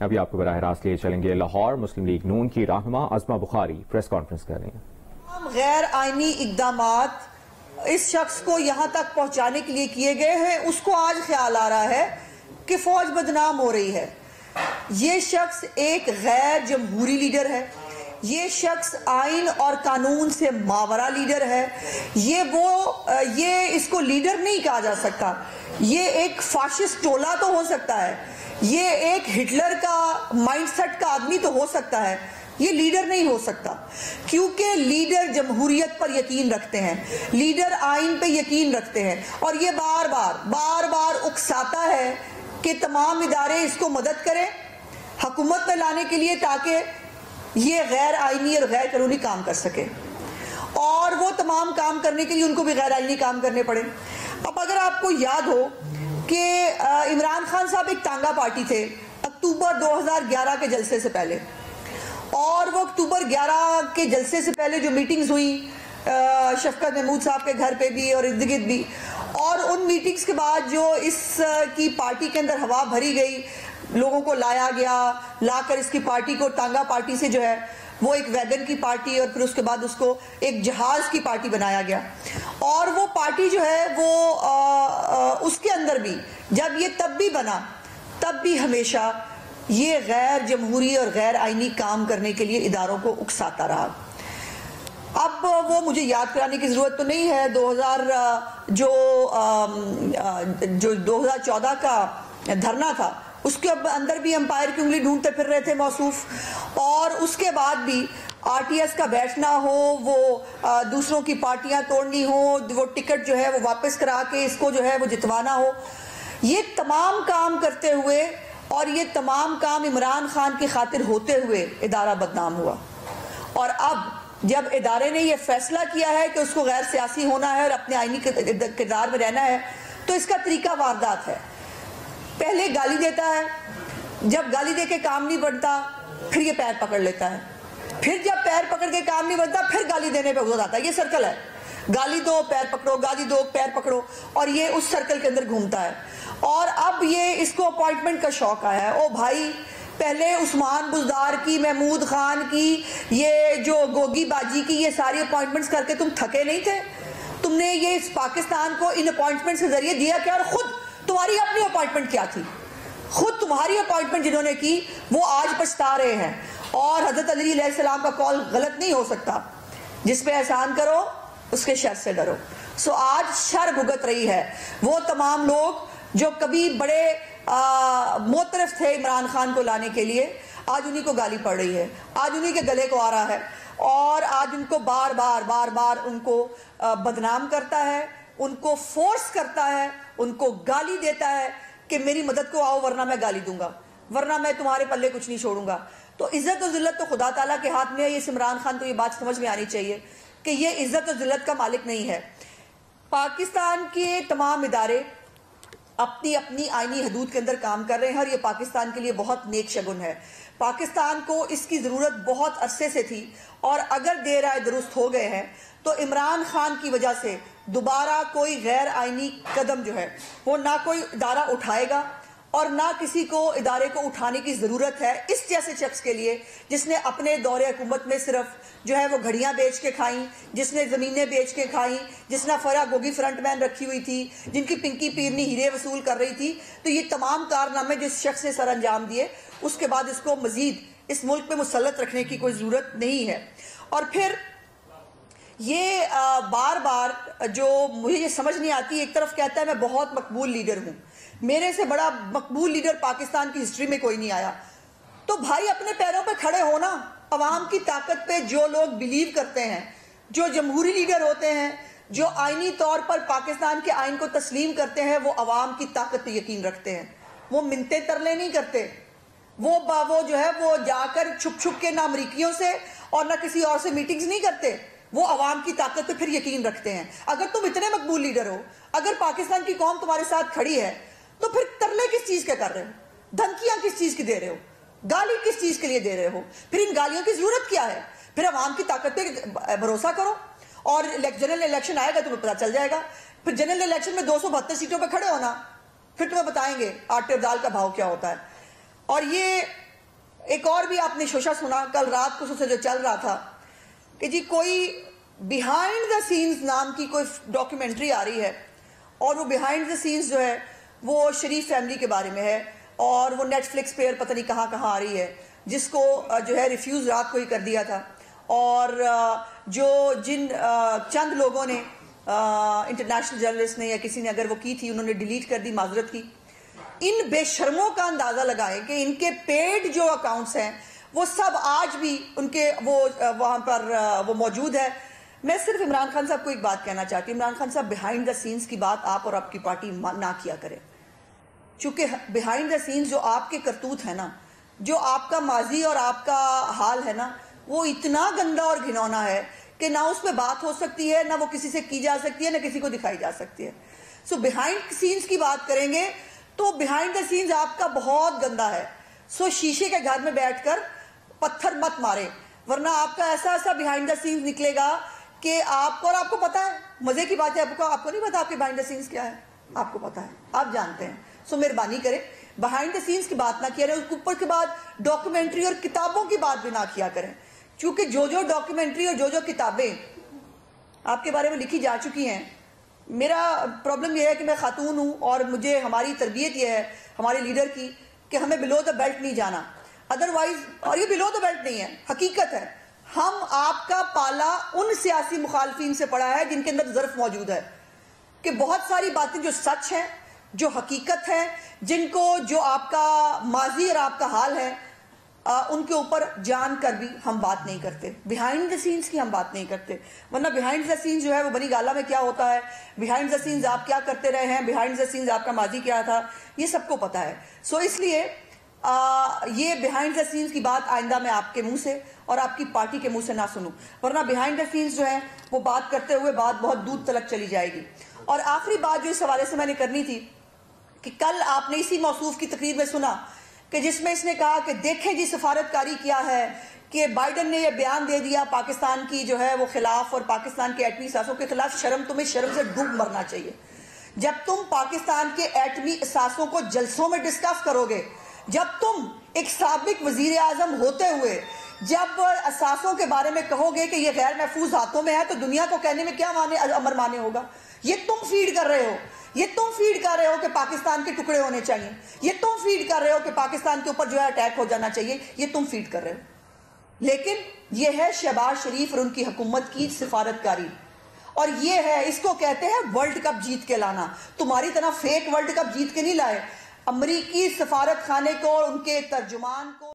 ابھی آپ کو براہ راست لیے چلیں گے لاہور۔ مسلم لیگ نون کی رہنما عظمہ بخاری پریس کانفرنس کر رہی ہیں۔ غیر آئینی اقدامات اس شخص کو یہاں تک پہنچانے کے لیے کیے گئے ہیں، اس کو آج خیال آ رہا ہے کہ فوج بدنام ہو رہی ہے۔ یہ شخص ایک غیر جمہوری لیڈر ہے، یہ شخص آئین اور قانون سے ماورا لیڈر ہے، یہ اس کو لیڈر نہیں کہا جا سکتا، یہ ایک فاشسٹ ٹولہ تو ہو سکتا ہے، یہ ایک ہٹلر کا مائنڈ سیٹ کا آدمی تو ہو سکتا ہے، یہ لیڈر نہیں ہو سکتا، کیونکہ لیڈر جمہوریت پر یقین رکھتے ہیں، لیڈر آئین پہ یقین رکھتے ہیں، اور یہ بار بار اکساتا ہے کہ تمام ادارے اس کو مدد کریں حکومت میں لانے کے لیے تاکہ یہ غیر آئینی اور غیر قانونی کام کر سکے، اور وہ تمام کام کرنے کے لیے ان کو بھی غیر آئینی کام کرنے پڑے۔ اب اگر آپ کو یاد ہو کہ عمران خان صاحب ایک ٹانگا پارٹی تھے اکتوبر 2011 کے جلسے سے پہلے، اور وہ اکتوبر 11 کے جلسے سے پہلے جو میٹنگز ہوئی شفقت محمود صاحب کے گھر پہ بھی اور ارد گرد بھی، اور ان میٹنگز کے بعد جو اس کی پارٹی کے اندر ہوا بھری گئی، لوگوں کو لایا گیا، لا کر اس کی پارٹی کو ٹانگا پارٹی سے جو ہے وہ ایک ویگن کی پارٹی اور پھر اس کے بعد اس کو ایک جہاز کی پارٹی بنایا گیا، اور وہ پارٹی جو ہے وہ اس کے اندر بھی جب یہ تب بھی بنا تب بھی ہمیشہ یہ غیر جمہوری اور غیر آئینی کام کرنے کے لیے اداروں کو اکساتا رہا۔ اب وہ مجھے یاد کرانے کی ضرورت تو نہیں ہے، 2014 کا دھرنا تھا، اس کے اندر بھی امپائر کی انگلی ڈھونڈتے پھر رہے تھے موصوف، اور اس کے بعد بھی آر ٹی ایس کا بیٹھنا ہو، وہ دوسروں کی پارٹیاں توڑنی ہو، وہ ٹکٹ جو ہے وہ واپس کرا کے اس کو جو ہے وہ جتوانا ہو، یہ تمام کام کرتے ہوئے اور یہ تمام کام عمران خان کی خاطر ہوتے ہوئے ادارہ بدنام ہوا۔ اور اب جب ادارے نے یہ فیصلہ کیا ہے کہ اس کو غیر سیاسی ہونا ہے اور اپنے آئینی کردار میں رہنا ہے، تو اس کا طریقہ واردات ہے۔ پہلے گالی دیتا ہے، جب گالی دے کے کام نہیں بنتا پھر یہ پیر پکڑ لیتا ہے، پھر جب پیر پکڑ کے کام نہیں بنتا پھر گالی دینے پہ غصہ آتا ہے۔ یہ سرکل ہے، گالی دو پیر پکڑو، گالی دو پیر پکڑو، اور یہ اس سرکل کے اندر گھومتا ہے۔ اور اب یہ اس کو اپوائنٹمنٹ کا شوق آیا ہے۔ او بھائی، پہلے عثمان بزدار کی، محمود خان کی، یہ جو گوگی باجی کی، یہ ساری اپوائنٹمنٹس کر کے تم تھکے نہیں تھے؟ تم نے یہ اس پاکستان کو ان اپوائنٹمنٹس کے ذریعے دیا کیا؟ اور خود تمہاری اپنی اپوائنٹمنٹ کیا تھی؟ خود تمہاری اپوائنٹمنٹ جنہوں نے کی وہ آج پچھتا رہے ہیں، اور حضرت علی علیہ السلام کا قول غلط نہیں ہو سکتا، جس پہ احسان کرو اس کے شر سے ڈرو۔ سو آج شر بھگت رہی ہے وہ تمام لوگ جو کبھی بڑے معترف تھے عمران خان کو لانے کے لیے، آج انہی کو گالی پڑ رہی ہے، آج انہی کے گلے کو آ رہا ہے، اور آج ان کو بار بار ان کو بدنام کرتا ہے، ان کو فورس کرتا ہے، ان کو گالی دیتا ہے کہ میری مدد کو آؤ ورنہ میں گالی دوں گا، ورنہ میں تمہارے پلے کچھ نہیں چھوڑوں گا۔ تو عزت و ذلت تو خدا تعالیٰ کے ہاتھ میں ہے۔ یہ عمران خان کو یہ بات سمجھ میں آنی چاہیے کہ یہ عزت و ذلت کا مالک نہیں ہے۔ پاکستان کے تمام ادارے اپنی اپنی آئینی حدود کے اندر کام کر رہے ہیں، اور یہ پاکستان کے لیے بہت نیک شگن ہے۔ پاکستان کو اس کی ضرورت بہت عرصے سے تھی، اور اگر دیر آئے درست ہو گئے ہیں تو عمران خان کی وجہ سے دوبارہ کوئی غیر آئینی قدم جو ہے وہ نہ کوئی ادارہ اٹھائے گا، اور نہ کسی کو ادارے کو اٹھانے کی ضرورت ہے اس جیسے شخص کے لیے جس نے اپنے دور حکومت میں صرف جو ہے وہ گھڑیاں بیچ کے کھائیں، جس نے زمینیں بیچ کے کھائیں، جس نے فرا گوگی فرنٹ مین رکھی ہوئی تھی، جن کی پنکی پیرنی ہیرے وصول کر رہی تھی۔ تو یہ تمام کارنامے جس شخص نے سر انجام دیے، اس کے بعد اس کو مزید اس ملک پہ مسلط رکھنے کی کوئی ضرورت نہیں ہے۔ اور پھر یہ بار جو مجھے یہ سمجھ نہیں آتی، ایک طرف کہتا ہے میں بہت مقبول لیڈر ہوں، میرے سے بڑا مقبول لیڈر پاکستان کی ہسٹری میں کوئی نہیں آیا۔ تو بھائی اپنے پیروں پہ کھڑے ہونا، عوام کی طاقت پہ جو لوگ بلیو کرتے ہیں، جو جمہوری لیڈر ہوتے ہیں، جو آئینی طور پر پاکستان کے آئین کو تسلیم کرتے ہیں، وہ عوام کی طاقت پہ یقین رکھتے ہیں، وہ منتیں ترلے نہیں کرتے، وہ جو ہے وہ جا کر چھپ کے نہ امریکیوں سے اور نہ کسی اور سے میٹنگز نہیں کرتے، وہ عوام کی طاقت پہ پھر یقین رکھتے ہیں۔ اگر تم اتنے مقبول لیڈر ہو، اگر پاکستان کی قوم تمہارے ساتھ کھڑی ہے، تو پھر ترلے کس چیز کے کر رہے ہو؟ دھمکیاں کس چیز کی دے رہے ہو؟ گالی کس چیز کے لیے دے رہے ہو؟ پھر ان گالیوں کی ضرورت کیا ہے؟ پھر عوام کی طاقت پہ بھروسہ کرو، اور جنرل الیکشن آئے گا تمہیں پتہ چل جائے گا۔ پھر جنرل الیکشن میں 272 سیٹوں پہ کھڑے ہونا، پھر تمہیں بتائیں گے آٹے اور دال کا بھاؤ کیا ہوتا ہے۔ اور یہ ایک اور بھی آپ نے شوشہ سنا کل رات کو سے جو چل رہا تھا کہ جی کوئی بیہائنڈ دا سینز نام کی کوئی ڈاکیومنٹری آ رہی ہے، اور وہ بیہائنڈ دا سینز جو ہے وہ شریف فیملی کے بارے میں ہے، اور وہ نیٹ فلکس پہ پتہ نہیں کہاں کہاں آ رہی ہے، جس کو جو ہے ریفیوز رات کو ہی کر دیا تھا، اور جن چند لوگوں نے انٹرنیشنل جرنلسٹ نے یا کسی نے اگر وہ کی تھی، انہوں نے ڈیلیٹ کر دی، معذرت کی۔ ان بے شرموں کا اندازہ لگائیں کہ ان کے پیڈ جو اکاؤنٹس ہیں وہ سب آج بھی ان کے وہاں پر وہ موجود ہے۔ میں صرف عمران خان صاحب کو ایک بات کہنا چاہتی ہوں، عمران خان صاحب بیہائنڈ دا سینز کی بات آپ اور آپ کی پارٹی نہ کیا کریں، چونکہ بیہائنڈ دا سینز جو آپ کے کرتوت ہے نا، جو آپ کا ماضی اور آپ کا حال ہے نا، وہ اتنا گندا اور گھنونا ہے کہ نہ اس پہ بات ہو سکتی ہے، نہ وہ کسی سے کی جا سکتی ہے، نہ کسی کو دکھائی جا سکتی ہے۔ سو بیہائنڈ سینز کی بات کریں گے تو بیہائنڈ دا سینز آپ کا بہت گندا ہے۔ سو شیشے کے گھر میں بیٹھ کر پتھر مت مارے، ورنہ آپ کا ایسا بیہائنڈ دا سینز نکلے گا کہ آپ کو، اور آپ کو پتا ہے، مزے کی بات ہے، آپ کو نہیں پتا آپ کے بیہائنڈ دا سینز کیا ہے، آپ کو پتا ہے، آپ جانتے ہیں۔ سو مہربانی کریں بیہائنڈ دا سینز کی بات نہ کیا کریں، اس اوپر کے بعد ڈاکیومنٹری اور کتابوں کی بات بھی نہ کیا کریں، کیونکہ جو ڈاکیومنٹری اور جو کتابیں آپ کے بارے میں لکھی جا چکی ہیں، میرا پرابلم یہ ہے کہ میں خاتون ہوں اور مجھے ہماری تربیت یہ ہے ہمارے لیڈر کی کہ ہمیں بلو دا بیلٹ نہیں جانا، ادروائز، اور یہ بلو دا بیلٹ نہیں ہے، حقیقت ہے، ہم آپ کا پالا ان سیاسی مخالفین سے پڑا ہے جن کے اندر ظرف موجود ہے کہ بہت ساری باتیں جو سچ ہیں، جو حقیقت ہے، جن کو جو آپ کا ماضی اور آپ کا حال ہے، ان کے اوپر جان کر بھی ہم بات نہیں کرتے، بیہائنڈ دا سینز کی ہم بات نہیں کرتے، ورنہ بیہائنڈ دا سینز جو ہے وہ بنی گالا میں کیا ہوتا ہے، بیہائنڈ دا سینز آپ کیا کرتے رہے ہیں، بیہائنڈ دا سینز آپ کا ماضی کیا تھا، یہ سب کو پتا ہے۔ سو اس لیے یہ بیہائنڈ دا سینز کی بات آئندہ میں آپ کے منہ سے اور آپ کی پارٹی کے منہ سے نہ سنوں، ورنہ بیہائنڈ دا سینز جو ہے وہ بات کرتے ہوئے بات بہت دور تلک چلی جائے گی۔ اور آخری بات جو اس حوالے سے میں نے کرنی تھی کہ کل آپ نے اسی موصوف کی تقریر میں سنا کہ جس میں اس نے کہا کہ دیکھیں جی سفارتکاری کیا ہے، کہ بائیڈن نے یہ بیان دے دیا پاکستان کی جو ہے وہ خلاف اور پاکستان کے ایٹمی اثاثوں کے خلاف، تمہیں شرم سے ڈوب مرنا چاہیے۔ جب تم پاکستان کے ایٹمی اثاثوں کو جلسوں میں ڈسکس کرو گے، جب تم ایک سابق وزیر اعظم ہوتے ہوئے جب اثاثوں کے بارے میں کہو گے کہ یہ غیر محفوظ ہاتھوں میں ہے، تو دنیا کو کہنے میں کیا امر مانے ہوگا؟ یہ تم فیڈ کر رہے ہو، یہ تم فیڈ کر رہے ہو کہ پاکستان کے ٹکڑے ہونے چاہیے، یہ تم فیڈ کر رہے ہو کہ پاکستان کے اوپر جو ہے اٹیک ہو جانا چاہیے، یہ تم فیڈ کر رہے ہو۔ لیکن یہ ہے شہباز شریف اور ان کی حکومت کی سفارتکاری، اور یہ ہے، اس کو کہتے ہیں ورلڈ کپ جیت کے لانا۔ تمہاری طرح فیک ورلڈ کپ جیت کے نہیں لائے، امریکی سفارت خانے کو اور ان کے ترجمان کو